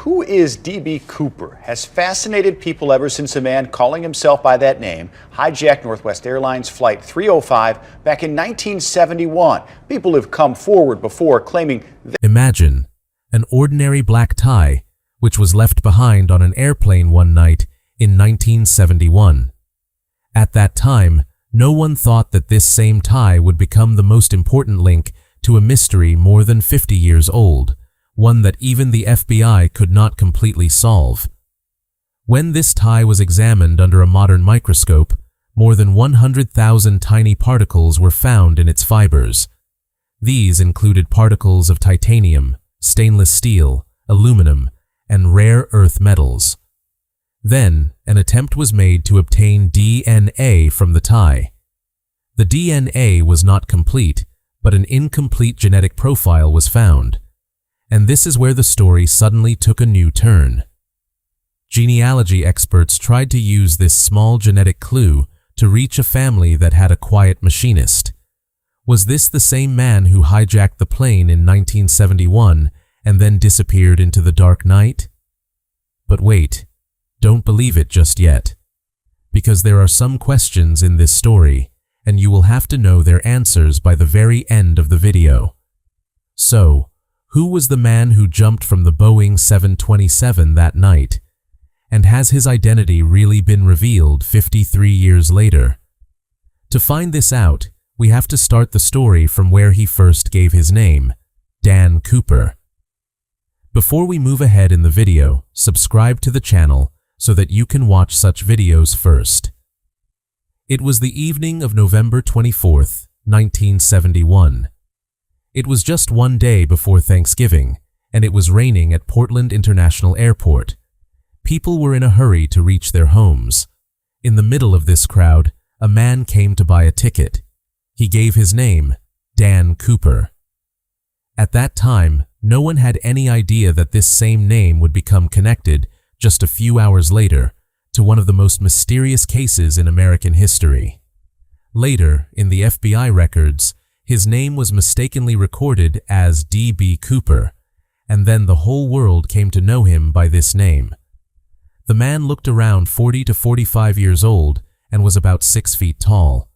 who is D.B. Cooper has fascinated people ever since a man calling himself by that name hijacked Northwest Airlines Flight 305 back in 1971. People have come forward before claiming Imagine an ordinary black tie which was left behind on an airplane one night in 1971. At that time, no one thought that this same tie would become the most important link to a mystery more than 50 years old, one that even the FBI could not completely solve. When this tie was examined under a modern microscope, more than 100,000 tiny particles were found in its fibers. These included particles of titanium, stainless steel, aluminum, and rare earth metals. Then, an attempt was made to obtain DNA from the tie. The DNA was not complete, but an incomplete genetic profile was found. And this is where the story suddenly took a new turn. Genealogy experts tried to use this small genetic clue to reach a family that had a quiet machinist. Was this the same man who hijacked the plane in 1971 and then disappeared into the dark night? But wait, don't believe it just yet. Because there are some questions in this story, and you will have to know their answers by the very end of the video. So, who was the man who jumped from the Boeing 727 that night? And has his identity really been revealed 53 years later? To find this out, we have to start the story from where he first gave his name, Dan Cooper. Before we move ahead in the video, subscribe to the channel so that you can watch such videos first. It was the evening of November 24th, 1971. It was just one day before Thanksgiving, and it was raining at Portland International Airport. People were in a hurry to reach their homes. In the middle of this crowd, a man came to buy a ticket. He gave his name, Dan Cooper. At that time, no one had any idea that this same name would become connected just a few hours later to one of the most mysterious cases in American history. Later, in the FBI records, his name was mistakenly recorded as D.B. Cooper, and then the whole world came to know him by this name. The man looked around 40 to 45 years old and was about 6 feet tall.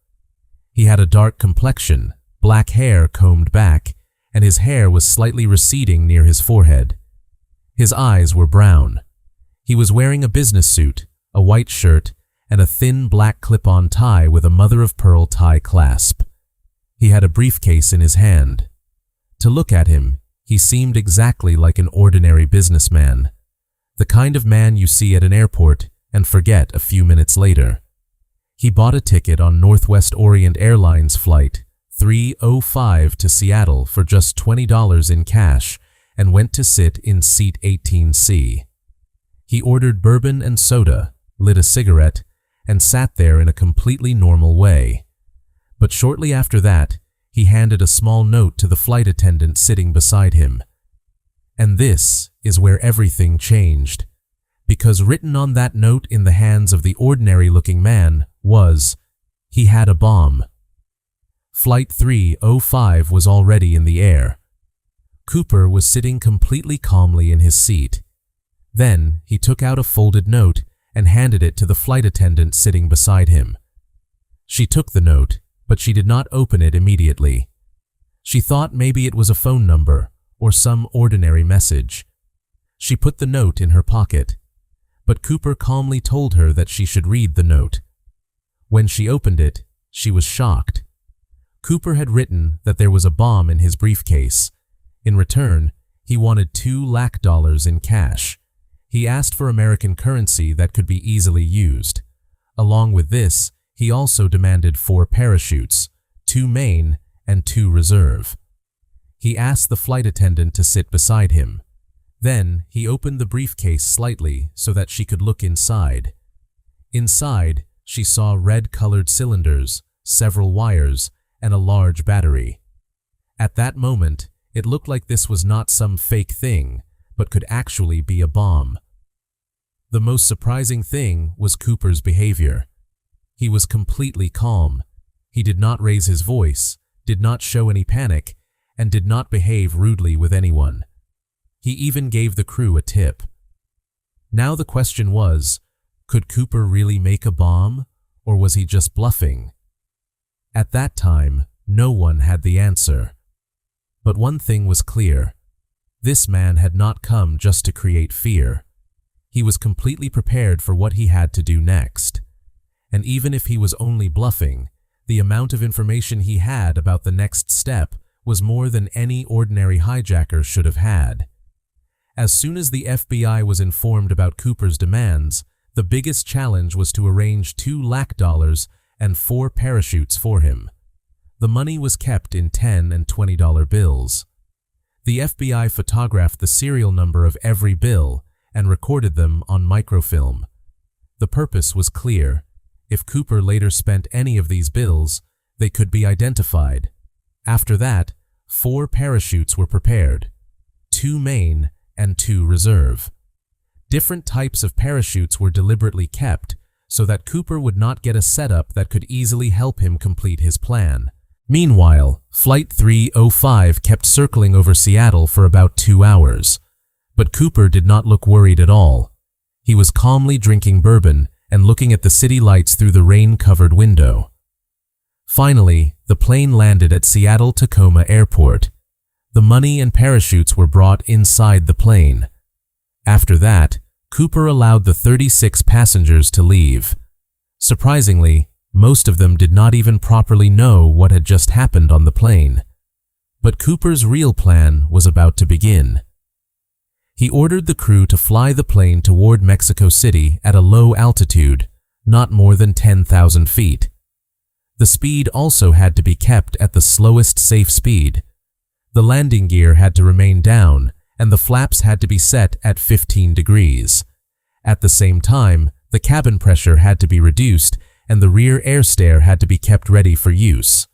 He had a dark complexion, black hair combed back, and his hair was slightly receding near his forehead. His eyes were brown. He was wearing a business suit, a white shirt, and a thin black clip-on tie with a mother-of-pearl tie clasp. He had a briefcase in his hand. To look at him, he seemed exactly like an ordinary businessman, the kind of man you see at an airport and forget a few minutes later. He bought a ticket on Northwest Orient Airlines Flight 305 to Seattle for just $20 in cash and went to sit in seat 18C. He ordered bourbon and soda, lit a cigarette, and sat there in a completely normal way. But shortly after that, he handed a small note to the flight attendant sitting beside him. And this is where everything changed, because written on that note in the hands of the ordinary-looking man was, he had a bomb. Flight 305 was already in the air. Cooper was sitting completely calmly in his seat. Then he took out a folded note and handed it to the flight attendant sitting beside him. She took the note, but she did not open it immediately. She thought maybe it was a phone number or some ordinary message. She put the note in her pocket, but Cooper calmly told her that she should read the note. When she opened it, she was shocked. Cooper had written that there was a bomb in his briefcase. In return, he wanted $2 lakh in cash. He asked for American currency that could be easily used. Along with this, he also demanded 4 parachutes, 2 main and 2 reserve. He asked the flight attendant to sit beside him. Then he opened the briefcase slightly so that she could look inside. Inside, she saw red-colored cylinders, several wires, and a large battery. At that moment, it looked like this was not some fake thing, but could actually be a bomb. The most surprising thing was Cooper's behavior. He was completely calm. He did not raise his voice, did not show any panic, and did not behave rudely with anyone. He even gave the crew a tip, Now the question was, could Cooper really make a bomb, or was he just bluffing? At that time, no one had the answer. But one thing was clear. This man had not come just to create fear. He was completely prepared for what he had to do next. And even if he was only bluffing, the amount of information he had about the next step was more than any ordinary hijacker should have had. As soon as the FBI was informed about Cooper's demands, the biggest challenge was to arrange $2 lakh and 4 parachutes for him. The money was kept in $10 and $20 bills. The FBI photographed the serial number of every bill and recorded them on microfilm. The purpose was clear. If Cooper later spent any of these bills, they could be identified. After that, 4 parachutes were prepared, 2 main and 2 reserve. Different types of parachutes were deliberately kept so that Cooper would not get a setup that could easily help him complete his plan. Meanwhile, Flight 305 kept circling over Seattle for about 2 hours. But Cooper did not look worried at all. He was calmly drinking bourbon and looking at the city lights through the rain-covered window. Finally, the plane landed at Seattle-Tacoma Airport. The money and parachutes were brought inside the plane. After that, Cooper allowed the 36 passengers to leave. Surprisingly, most of them did not even properly know what had just happened on the plane. But Cooper's real plan was about to begin. He ordered the crew to fly the plane toward Mexico City at a low altitude, not more than 10,000 feet. The speed also had to be kept at the slowest safe speed. The landing gear had to remain down, and the flaps had to be set at 15 degrees. At the same time, the cabin pressure had to be reduced, and the rear air stair had to be kept ready for use.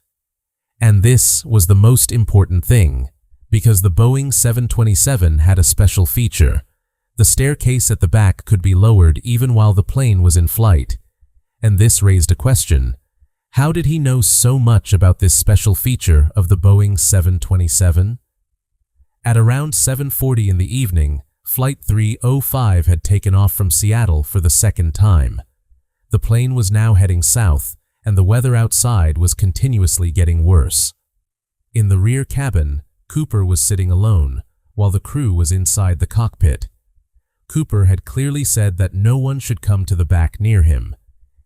And this was the most important thing, because the Boeing 727 had a special feature. The staircase at the back could be lowered even while the plane was in flight. And this raised a question. How did he know so much about this special feature of the Boeing 727? At around 7:40 in the evening, Flight 305 had taken off from Seattle for the second time. The plane was now heading south, and the weather outside was continuously getting worse. In the rear cabin, Cooper was sitting alone, while the crew was inside the cockpit. Cooper had clearly said that no one should come to the back near him.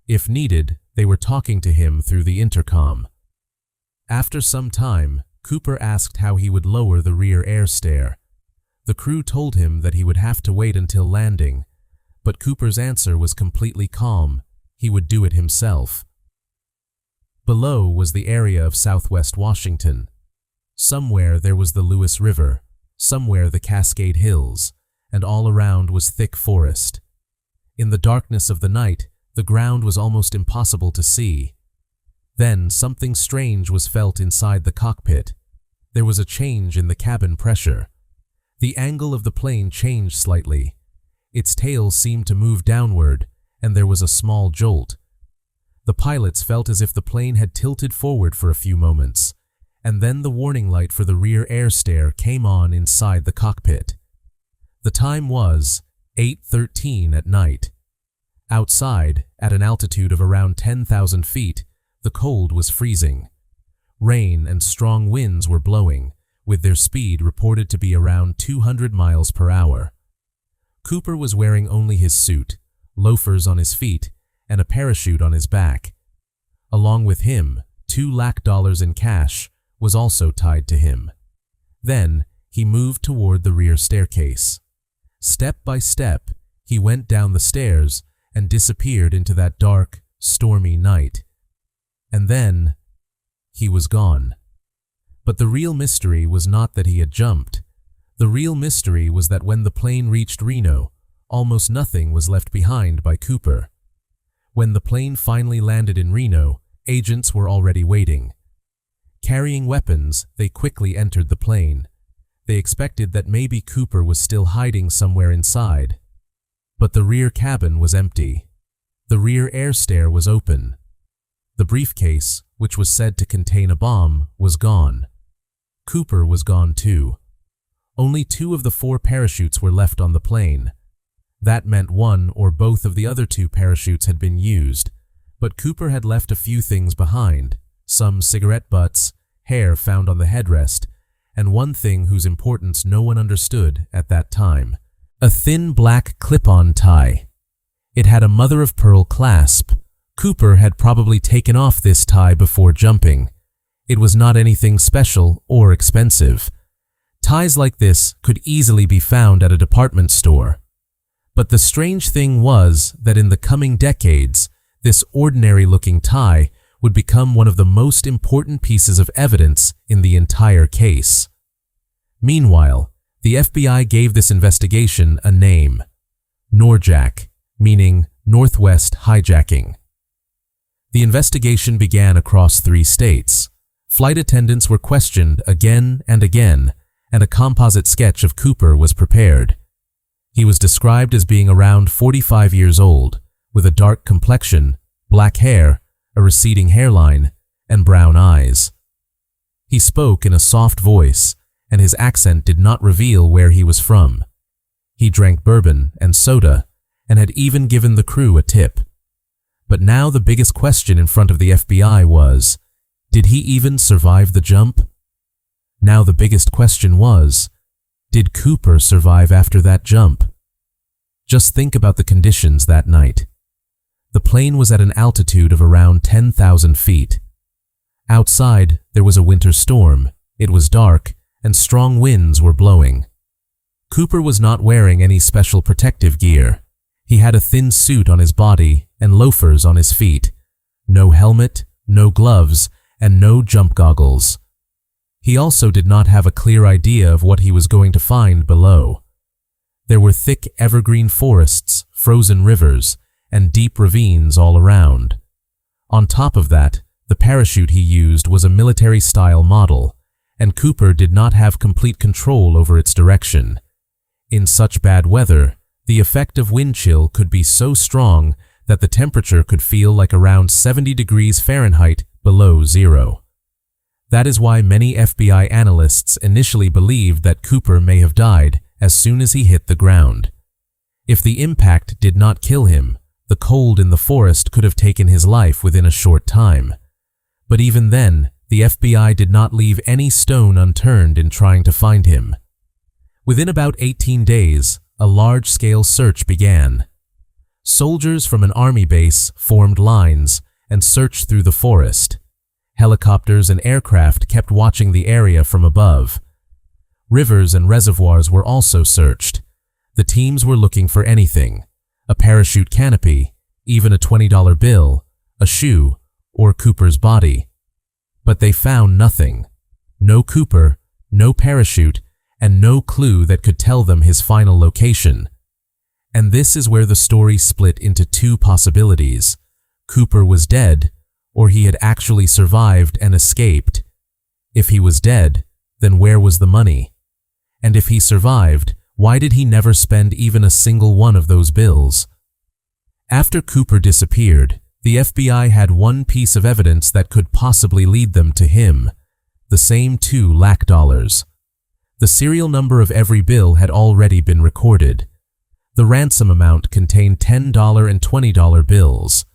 If needed, they were talking to him through the intercom. After some time, Cooper asked how he would lower the rear air stair. The crew told him that he would have to wait until landing, but Cooper's answer was completely calm. He would do it himself. Below was the area of Southwest Washington. Somewhere there was the Lewis River, somewhere the Cascade Hills, and all around was thick forest. In the darkness of the night, the ground was almost impossible to see. Then something strange was felt inside the cockpit. There was a change in the cabin pressure. The angle of the plane changed slightly. Its tail seemed to move downward, and there was a small jolt. The pilots felt as if the plane had tilted forward for a few moments, and then the warning light for the rear air stair came on inside the cockpit. The time was 8:13 at night. Outside, at an altitude of around 10,000 feet, the cold was freezing. Rain and strong winds were blowing, with their speed reported to be around 200 miles per hour. Cooper was wearing only his suit, loafers on his feet, and a parachute on his back. Along with him, $2 lakh in cash was also tied to him. Then, he moved toward the rear staircase. Step by step, he went down the stairs and disappeared into that dark, stormy night. And then, he was gone. But the real mystery was not that he had jumped. The real mystery was that when the plane reached Reno, almost nothing was left behind by Cooper. When the plane finally landed in Reno, agents were already waiting. Carrying weapons, they quickly entered the plane. They expected that maybe Cooper was still hiding somewhere inside. But the rear cabin was empty. The rear air stair was open. The briefcase, which was said to contain a bomb, was gone. Cooper was gone too. Only 2 of the 4 parachutes were left on the plane. That meant one or both of the other two parachutes had been used, but Cooper had left a few things behind: some cigarette butts, hair found on the headrest, and one thing whose importance no one understood at that time: a thin black clip-on tie. It had a mother-of-pearl clasp. Cooper had probably taken off this tie before jumping. It was not anything special or expensive. Ties like this could easily be found at a department store. But the strange thing was that in the coming decades, this ordinary-looking tie would become one of the most important pieces of evidence in the entire case. Meanwhile, the FBI gave this investigation a name: NORJAC, meaning Northwest Hijacking. The investigation began across 3 states. Flight attendants were questioned again and again, and a composite sketch of Cooper was prepared. He was described as being around 45 years old, with a dark complexion, black hair, a receding hairline, and brown eyes. He spoke in a soft voice, and his accent did not reveal where he was from. He drank bourbon and soda, and had even given the crew a tip. But now the biggest question in front of the FBI was, did he even survive the jump? Now the biggest question was, did Cooper survive after that jump? Just think about the conditions that night. The plane was at an altitude of around 10,000 feet. Outside, there was a winter storm. It was dark, and strong winds were blowing. Cooper was not wearing any special protective gear. He had a thin suit on his body and loafers on his feet. No helmet, no gloves, and no jump goggles. He also did not have a clear idea of what he was going to find below. There were thick evergreen forests, frozen rivers, and deep ravines all around. On top of that, the parachute he used was a military-style model, and Cooper did not have complete control over its direction. In such bad weather, the effect of wind chill could be so strong that the temperature could feel like around 70 degrees Fahrenheit below zero. That is why many FBI analysts initially believed that Cooper may have died as soon as he hit the ground. If the impact did not kill him, the cold in the forest could have taken his life within a short time. But even then, the FBI did not leave any stone unturned in trying to find him. Within about 18 days, a large-scale search began. Soldiers from an army base formed lines and searched through the forest. Helicopters and aircraft kept watching the area from above. Rivers and reservoirs were also searched. The teams were looking for anything: a parachute canopy, even a $20 bill, a shoe, or Cooper's body. But they found nothing. No Cooper, no parachute, and no clue that could tell them his final location. And this is where the story split into 2 possibilities. Cooper was dead, or he had actually survived and escaped. If he was dead, then where was the money? And if he survived, why did he never spend even a single one of those bills? After Cooper disappeared, the FBI had one piece of evidence that could possibly lead them to him: the same $2 lakh. The serial number of every bill had already been recorded. The ransom amount contained $10 and $20 bills.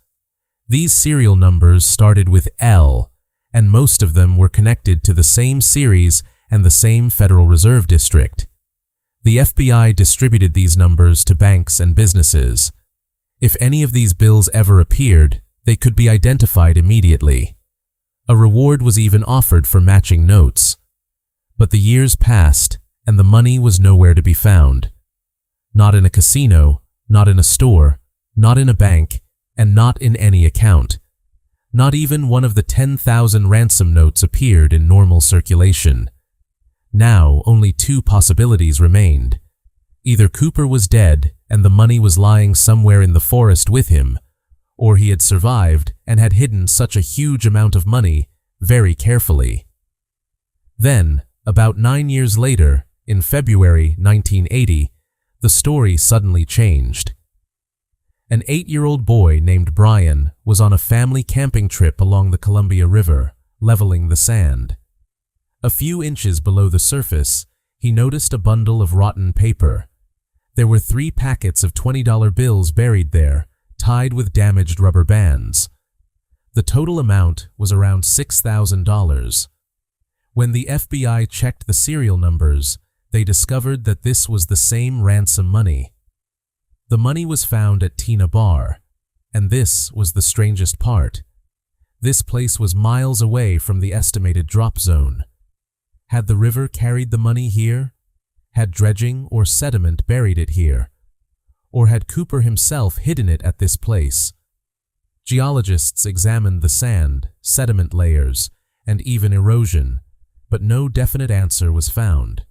These serial numbers started with L, and most of them were connected to the same series and the same Federal Reserve District. The FBI distributed these numbers to banks and businesses. If any of these bills ever appeared, they could be identified immediately. A reward was even offered for matching notes. But the years passed, and the money was nowhere to be found. Not in a casino, not in a store, not in a bank, and not in any account. Not even one of the 10,000 ransom notes appeared in normal circulation. Now, only 2 possibilities remained. Either Cooper was dead and the money was lying somewhere in the forest with him, or he had survived and had hidden such a huge amount of money very carefully. Then, about 9 years later, in February 1980, the story suddenly changed. An 8-year-old boy named Brian was on a family camping trip along the Columbia River, leveling the sand. A few inches below the surface, he noticed a bundle of rotten paper. There were 3 packets of $20 bills buried there, tied with damaged rubber bands. The total amount was around $6,000. When the FBI checked the serial numbers, they discovered that this was the same ransom money. The money was found at Tina Bar, and this was the strangest part. This place was miles away from the estimated drop zone. Had the river carried the money here? Had dredging or sediment buried it here? Or had Cooper himself hidden it at this place? Geologists examined the sand, sediment layers, and even erosion, but no definite answer was found.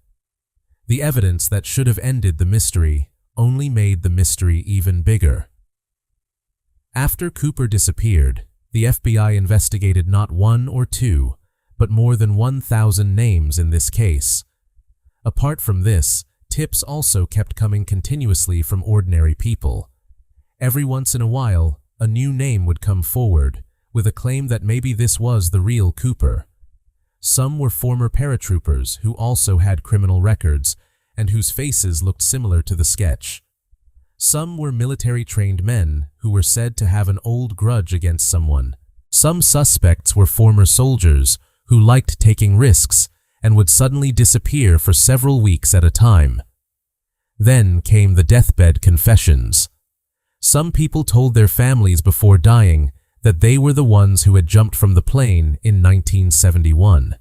The evidence that should have ended the mystery only made the mystery even bigger. After Cooper disappeared, the FBI investigated not 1 or 2, but more than 1,000 names in this case. Apart from this, tips also kept coming continuously from ordinary people. Every once in a while, a new name would come forward, with a claim that maybe this was the real Cooper. Some were former paratroopers who also had criminal records, and whose faces looked similar to the sketch. Some were military-trained men who were said to have an old grudge against someone. Some suspects were former soldiers who liked taking risks and would suddenly disappear for several weeks at a time. Then came the deathbed confessions. Some people told their families before dying that they were the ones who had jumped from the plane in 1971.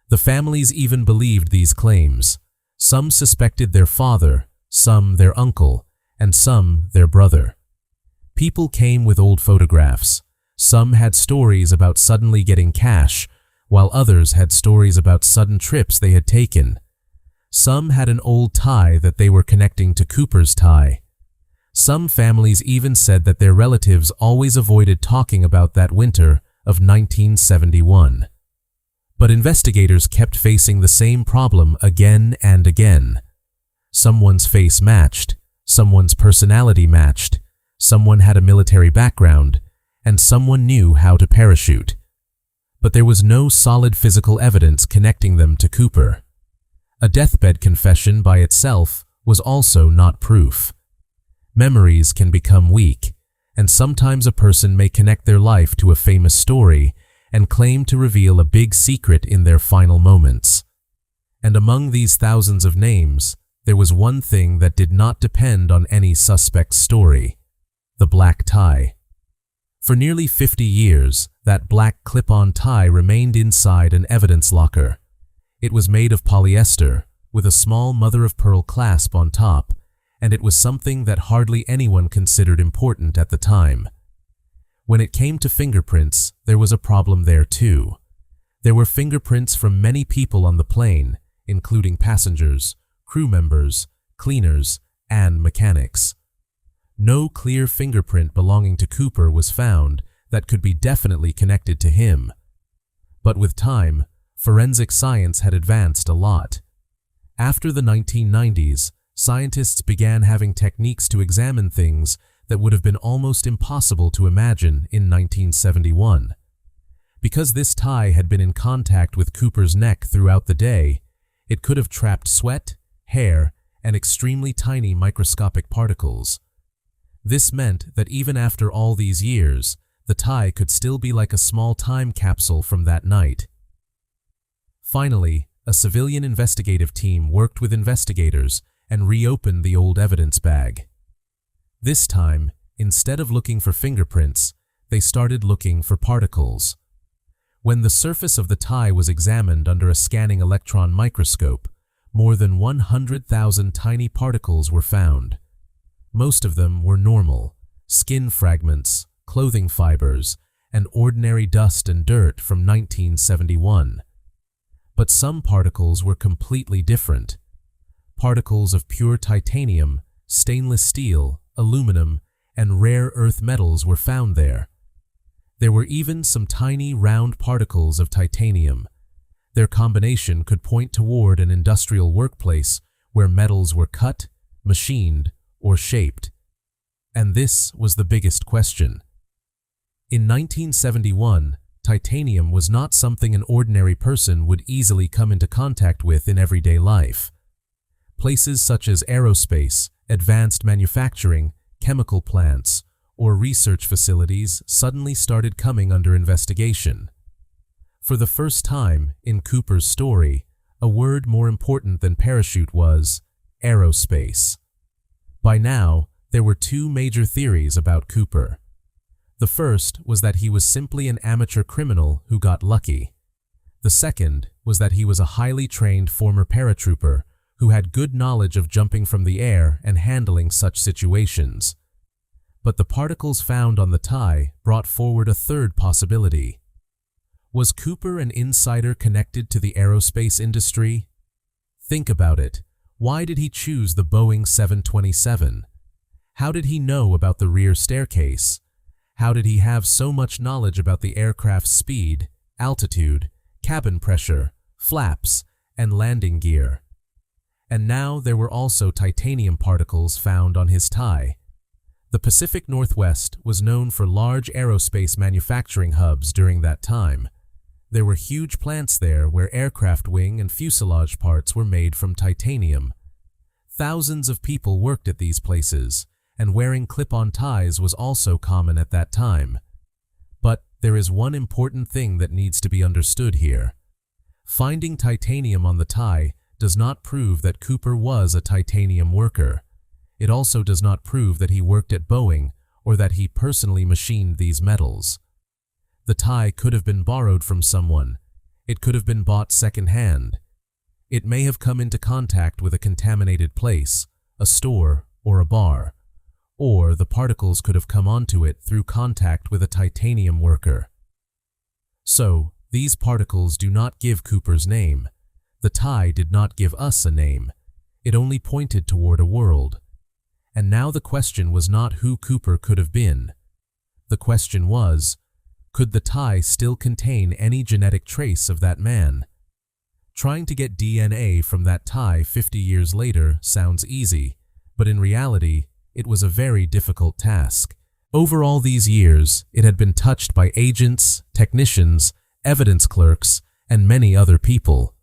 The families even believed these claims. Some suspected their father, some their uncle, and some their brother. People came with old photographs. Some had stories about suddenly getting cash, while others had stories about sudden trips they had taken. Some had an old tie that they were connecting to Cooper's tie. Some families even said that their relatives always avoided talking about that winter of 1971. But investigators kept facing the same problem again and again. Someone's face matched, someone's personality matched, someone had a military background, and someone knew how to parachute. But there was no solid physical evidence connecting them to Cooper. A deathbed confession by itself was also not proof. Memories can become weak, and sometimes a person may connect their life to a famous story and claim to reveal a big secret in their final moments. And among these thousands of names, there was one thing that did not depend on any suspect's story: the black tie. For nearly 50 years, that black clip-on tie remained inside an evidence locker. It was made of polyester, with a small mother-of-pearl clasp on top, and it was something that hardly anyone considered important at the time. When it came to fingerprints, there was a problem there too. There were fingerprints from many people on the plane, including passengers, crew members, cleaners, and mechanics. No clear fingerprint belonging to Cooper was found that could be definitely connected to him. But with time, forensic science had advanced a lot. After the 1990s, scientists began having techniques to examine things that would have been almost impossible to imagine in 1971. Because this tie had been in contact with Cooper's neck throughout the day, it could have trapped sweat, hair, and extremely tiny microscopic particles. This meant that even after all these years, the tie could still be like a small time capsule from that night. Finally, a civilian investigative team worked with investigators and reopened the old evidence bag. This time, instead of looking for fingerprints, they started looking for particles. When the surface of the tie was examined under a scanning electron microscope, more than 100,000 tiny particles were found. Most of them were normal, skin fragments, clothing fibers, and ordinary dust and dirt from 1971. But some particles were completely different. Particles of pure titanium, stainless steel, aluminum, and rare earth metals were found there. There were even some tiny round particles of titanium. Their combination could point toward an industrial workplace where metals were cut, machined, or shaped. And this was the biggest question. In 1971, titanium was not something an ordinary person would easily come into contact with in everyday life. Places such as aerospace advanced manufacturing, chemical plants, or research facilities suddenly started coming under investigation. For the first time in Cooper's story, a word more important than parachute was aerospace. By now, there were two major theories about Cooper. The first was that he was simply an amateur criminal who got lucky. The second was that he was a highly trained former paratrooper who had good knowledge of jumping from the air and handling such situations. But the particles found on the tie brought forward a third possibility. Was Cooper an insider connected to the aerospace industry? Think about it. Why did he choose the Boeing 727? How did he know about the rear staircase? How did he have so much knowledge about the aircraft's speed, altitude, cabin pressure, flaps, and landing gear? And now there were also titanium particles found on his tie. The Pacific Northwest was known for large aerospace manufacturing hubs during that time. There were huge plants there where aircraft wing and fuselage parts were made from titanium. Thousands of people worked at these places, and wearing clip-on ties was also common at that time. But there is one important thing that needs to be understood here. Finding titanium on the tie does not prove that Cooper was a titanium worker. It also does not prove that he worked at Boeing or that he personally machined these metals. The tie could have been borrowed from someone. It could have been bought second-hand. It may have come into contact with a contaminated place, a store, or a bar. Or the particles could have come onto it through contact with a titanium worker. So, these particles do not give Cooper's name. The tie did not give us a name. It only pointed toward a world. And now the question was not who Cooper could have been. The question was, could the tie still contain any genetic trace of that man? Trying to get DNA from that tie 50 years later sounds easy, but in reality, it was a very difficult task. Over all these years, it had been touched by agents, technicians, evidence clerks, and many other people.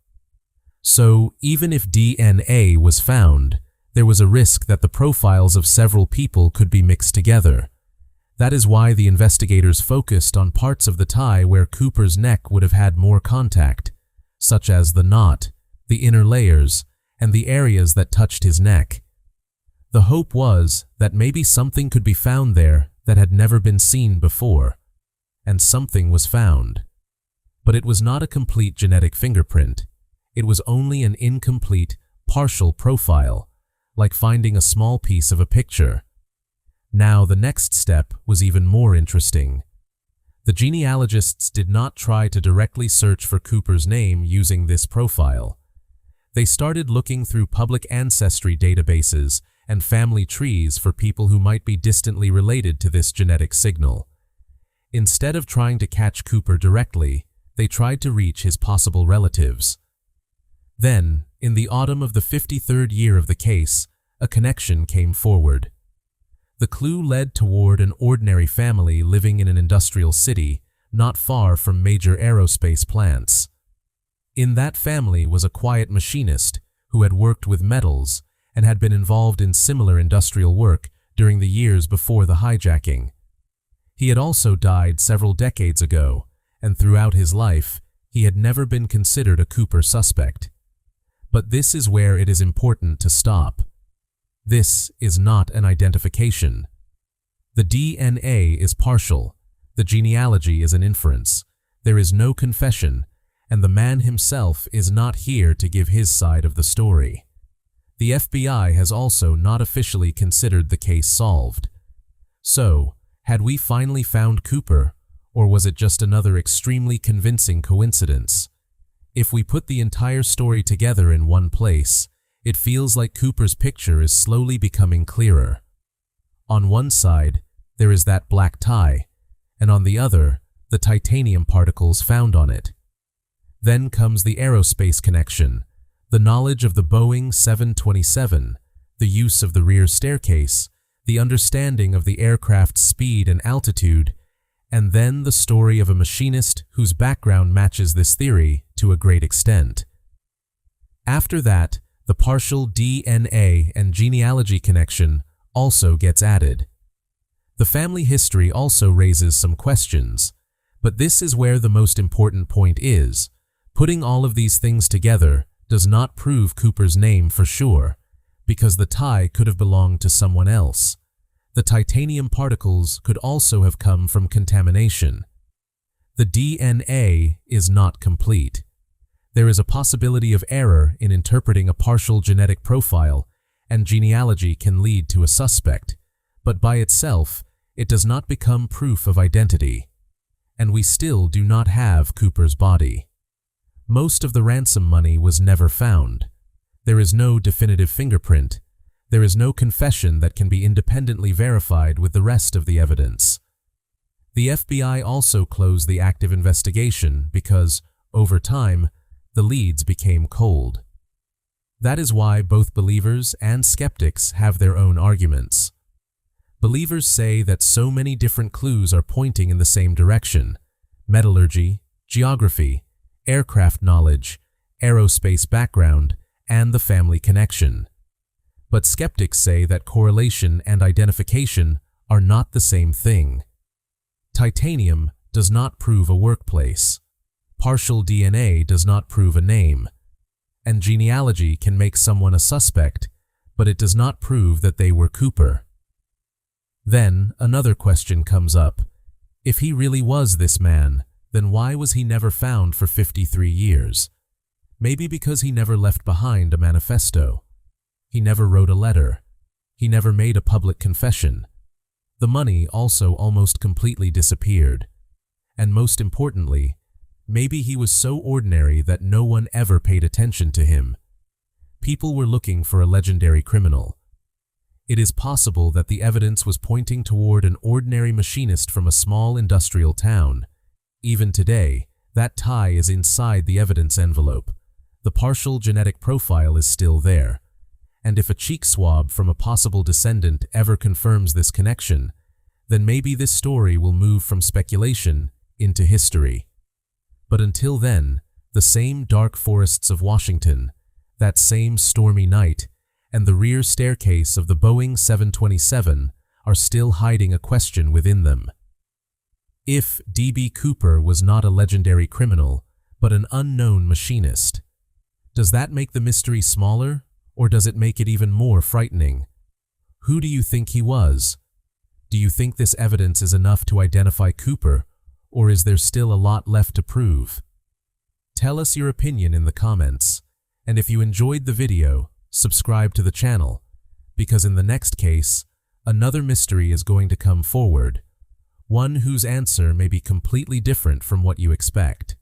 So, even if DNA was found, there was a risk that the profiles of several people could be mixed together. That is why the investigators focused on parts of the tie where Cooper's neck would have had more contact, such as the knot, the inner layers, and the areas that touched his neck. The hope was that maybe something could be found there that had never been seen before. And something was found. But it was not a complete genetic fingerprint. It was only an incomplete, partial profile, like finding a small piece of a picture. Now the next step was even more interesting. The genealogists did not try to directly search for Cooper's name using this profile. They started looking through public ancestry databases and family trees for people who might be distantly related to this genetic signal. Instead of trying to catch Cooper directly, they tried to reach his possible relatives. Then, in the autumn of the 53rd year of the case, a connection came forward. The clue led toward an ordinary family living in an industrial city not far from major aerospace plants. In that family was a quiet machinist who had worked with metals and had been involved in similar industrial work during the years before the hijacking. He had also died several decades ago, and throughout his life, he had never been considered a Cooper suspect. But this is where it is important to stop. This is not an identification. The DNA is partial. The genealogy is an inference. There is no confession, and the man himself is not here to give his side of the story. The FBI has also not officially considered the case solved. So, had we finally found Cooper, or was it just another extremely convincing coincidence? If we put the entire story together in one place, it feels like Cooper's picture is slowly becoming clearer. On one side, there is that black tie, and on the other, the titanium particles found on it. Then comes the aerospace connection, the knowledge of the Boeing 727, the use of the rear staircase, the understanding of the aircraft's speed and altitude, and then the story of a machinist whose background matches this theory to a great extent. After that, the partial DNA and genealogy connection also gets added. The family history also raises some questions, but this is where the most important point is. Putting all of these things together does not prove Cooper's name for sure, because the tie could have belonged to someone else. The titanium particles could also have come from contamination. The DNA is not complete. There is a possibility of error in interpreting a partial genetic profile, and genealogy can lead to a suspect, but by itself, it does not become proof of identity. And we still do not have Cooper's body. Most of the ransom money was never found. There is no definitive fingerprint. There is no confession that can be independently verified with the rest of the evidence. The FBI also closed the active investigation because, over time, the leads became cold. That is why both believers and skeptics have their own arguments. Believers say that so many different clues are pointing in the same direction: metallurgy, geography, aircraft knowledge, aerospace background, and the family connection. But skeptics say that correlation and identification are not the same thing. Titanium does not prove a workplace. Partial DNA does not prove a name. And genealogy can make someone a suspect, but it does not prove that they were Cooper. Then another question comes up. If he really was this man, then why was he never found for 53 years? Maybe because he never left behind a manifesto. He never wrote a letter. He never made a public confession. The money also almost completely disappeared. And most importantly, maybe he was so ordinary that no one ever paid attention to him. People were looking for a legendary criminal. It is possible that the evidence was pointing toward an ordinary machinist from a small industrial town. Even today, that tie is inside the evidence envelope. The partial genetic profile is still there. And if a cheek swab from a possible descendant ever confirms this connection, then maybe this story will move from speculation into history. But until then, the same dark forests of Washington, that same stormy night, and the rear staircase of the Boeing 727 are still hiding a question within them. If D.B. Cooper was not a legendary criminal, but an unknown machinist, does that make the mystery smaller, or does it make it even more frightening? Who do you think he was? Do you think this evidence is enough to identify Cooper, or is there still a lot left to prove? Tell us your opinion in the comments, and if you enjoyed the video, subscribe to the channel, because in the next case, another mystery is going to come forward, one whose answer may be completely different from what you expect.